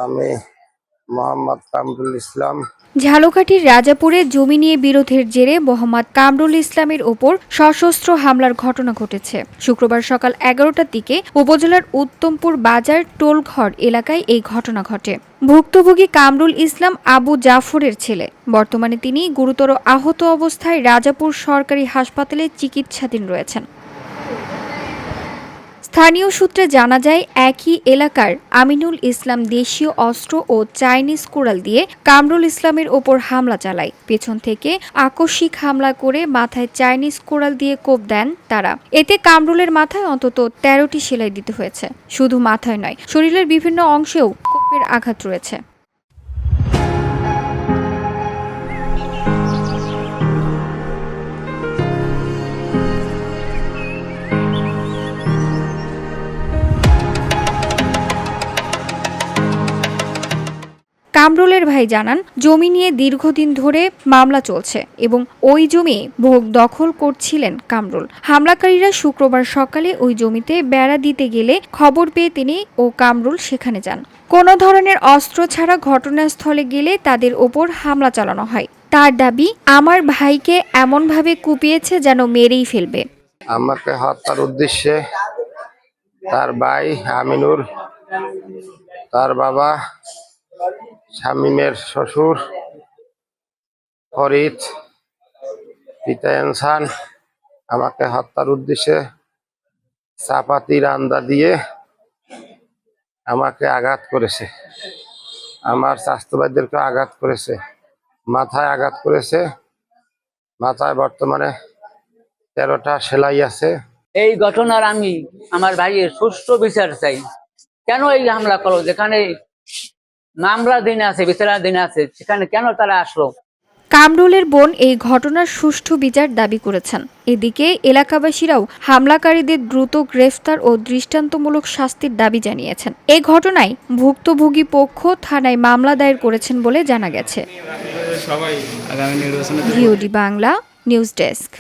আমি মোহাম্মদ কামরুল ইসলাম। ঝালকাঠির রাজাপুরে জমি নিয়ে বিরোধের জেরে মোহাম্মদ কামরুল ইসলামের ওপর সশস্ত্র হামলার ঘটনা ঘটেছে। শুক্রবার সকাল 11টার দিকে উপজেলার উত্তমপুর বাজার টোলঘর এলাকায় এই ঘটনা ঘটে। ভুক্তভোগী কামরুল ইসলাম আবু জাফরের ছেলে। বর্তমানে তিনি গুরুতর আহত অবস্থায় রাজাপুর সরকারি হাসপাতালে চিকিৎসাধীন রয়েছেন। স্থানীয় সূত্রে জানা যায়, একই এলাকার আমিনুল ইসলাম দেশীয় অস্ত্র ও চাইনিজ কুড়াল দিয়ে কামরুল ইসলামের ওপর হামলা চালায়। পেছন থেকে আকস্মিক হামলা করে মাথায় চাইনিজ কুড়াল দিয়ে কোপ দেন তারা। এতে কামরুলের মাথায় অন্তত 13টি সেলাই দিতে হয়েছে। শুধু মাথায় নয়, শরীরের বিভিন্ন অংশেও কোপের আঘাত রয়েছে। কামরুলের ভাই জানান, জমি নিয়ে দীর্ঘদিন ধরে মামলা চলছে এবং ওই জমি ভোগ দখল করছিলেন কামরুল। হামলাকারীরা শুক্রবার সকালে ওই জমিতে বেড়া দিতে গেলে খবর পেয়ে তিনি ও কামরুল সেখানে যান। কোনো ধরনের অস্ত্র ছাড়া ঘটনাস্থলে গেলে তাদের ওপর হামলা চালানো হয়। তার দাবি, আমার ভাইকে এমনভাবে কুপিয়েছে যেন মেরেই ফেলবে। আমাকে হত্যার উদ্দেশ্যে তার ভাই আমিনুর, তার বাবা শামীমের শ্বশুর ফরিদ, পিতা ইনসান আমাকে হত্যার উদ্দেশ্যে চাপাতি রান্দা দিয়ে আমাকে আঘাত করেছে। আমার স্বাস্থ্য ভাইদেরকে আঘাত করেছে, মাথায় আঘাত করেছে। মাথায় বর্তমানে 13টা সেলাই আছে। এই ঘটনার আমি আমার ভাইয়ের সুষ্ঠু বিচার চাই। কেন এই হামলা করলো? যেখানে মামলা দিন আছে, বিচারের দিন আছে, সেখানে কেন তারা আসলো? কামরুলের বোন এই ঘটনার সুষ্ঠু বিচার দাবি করেছেন। এদিকে এলাকাবাসীরাও হামলাকারীদের দ্রুত গ্রেফতার ও দৃষ্টান্তমূলক শাস্তির দাবি জানিয়েছেন। এই ঘটনায় ভুক্তভোগী পক্ষ থানায় মামলা দায়ের করেছেন বলে জানা গেছে। আগামী নির্বাচনে ভিওডি বাংলা নিউজ ডেস্ক।